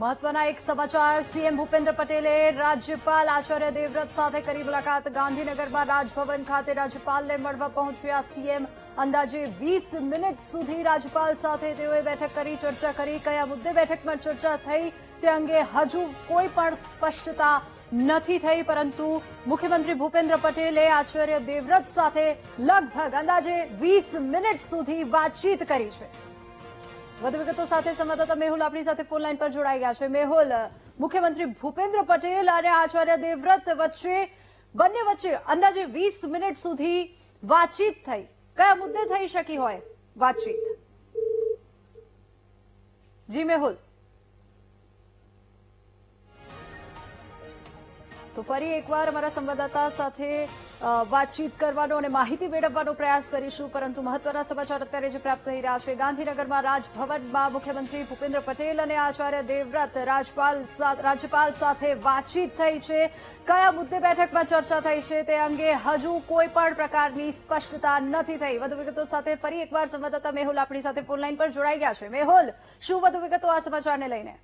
મહત્વના એક સમાચાર સીએમ ભૂપેન્દ્ર પટેલે રાજ્યપાલ આચાર્ય દેવવ્રત સાથે કરી મુલાકાત ગાંધીનગરમાં રાજભવન ખાતે રાજ્યપાલને મળવા પહોંચ્યા સીએમ અંદાજે 20 મિનિટ સુધી રાજ્યપાલ સાથે તેઓએ બેઠક કરી ચર્ચા કરી કયા મુદ્દે બેઠકમાં ચર્ચા થઈ તે અંગે હજુ કોઈ પણ સ્પષ્ટતા નથી થઈ પરંતુ મુખ્યમંત્રી ભૂપેન્દ્ર પટેલે આચાર્ય દેવવ્રત સાથે લગભગ અંદાજે 20 મિનિટ સુધી વાતચીત કરી છે। વધુ વિગતો સાથે સંવાદદાતા મેહુલ આપણી સાથે ફોન લાઈન પર જોડાઈ ગયા છે। મેહુલ, મુખ્યમંત્રી ભૂપેન્દ્ર પટેલ અને આચાર્ય દેવવ્રત બંને વચ્ચે અંદાજે 20 મિનિટ સુધી વાતચીત થઈ, કયા મુદ્દે થઈ શકી હોય વાતચીત? જી મેહુલ, તો ફરી એકવાર અમારા સંવાદદાતા સાથે વાતચીત કરવાનો અને માહિતી મેળવવાનો પ્રયાસ કરીશું પરંતુ મહત્વના સમાચાર અત્યારે જે પ્રાપ્ત થઈ રહ્યા છે ગાંધીનગરમાં રાજભવનમાં મુખ્યમંત્રી ભૂપેન્દ્ર પટેલ અને આચાર્ય દેવવ્રત રાજ્યપાલ સાથે વાતચીત થઈ છે। કયા મુદ્દે બેઠકમાં ચર્ચા થઈ છે તે અંગે હજુ કોઈ પણ પ્રકારની સ્પષ્ટતા નથી થઈ। વધુ વિગતો સાથે ફરી એકવાર સંવાદદાતા મેહુલ આપણી સાથે ફોન લાઈન પર જોડાઈ ગયા છે। મેહુલ, શું વધુ વિગતો આ સમાચારને લઈને?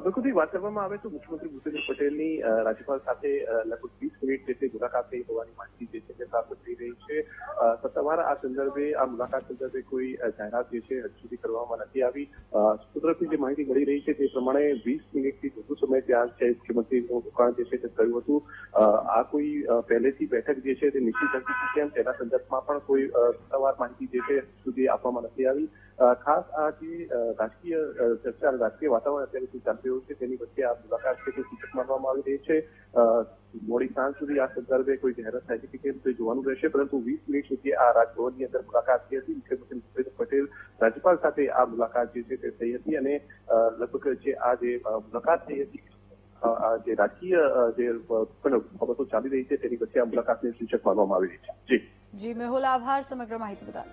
બિલકુલ વાત કરવામાં આવે તો મુખ્યમંત્રી ભૂપેન્દ્ર પટેલની રાજ્યપાલ સાથે લગભગ 20 મિનિટ જેટલી મુલાકાત થઈ હોવાની માહિતી જે છે પ્રાપ્ત થઈ રહી છે। સત્તાવાર આ સંદર્ભે આ મુલાકાત સંદર્ભે કોઈ જાહેરાત જે છે હજુ સુધી કરવામાં નથી આવી। સૂત્રોથી જે માહિતી મળી રહી છે તે પ્રમાણે 20 મિનિટથી વધુ સમય ત્યાં છે મુખ્યમંત્રીનું રોકાણ જે છે તે થયું હતું। આ કોઈ પહેલેથી બેઠક જે છે તે નિશ્ચિત હતી કે કેમ તેના સંદર્ભમાં પણ કોઈ સત્તાવાર માહિતી જે છે સુધી આપવામાં નથી આવી। ખાસ આ જે રાજકીય ચર્ચા અને રાજકીય વાતાવરણ અત્યારે શું ચાલી રહ્યું છે તેની વચ્ચે આ મુલાકાત છે તે સૂચક માનવામાં આવી રહી છે। મોડી સાંજ સુધી આ સંદર્ભે કોઈ જાહેરાત થાય છે કે કેમ તે જોવાનું રહેશે પરંતુ 20 મિનિટ સુધી આ રાજભવનની અંદર મુલાકાત થઈ હતી। મુખ્યમંત્રી ભૂપેન્દ્ર પટેલ રાજ્યપાલ સાથે આ મુલાકાત જે છે તે થઈ હતી અને લગભગ જે આ જે મુલાકાત થઈ હતી જે રાજકીય જે બાબતો ચાલી રહી છે તેની વચ્ચે આ મુલાકાતને સૂચક માનવામાં આવી રહી છે। જી મેહુલ, આભાર સમગ્ર માહિતી બદલ।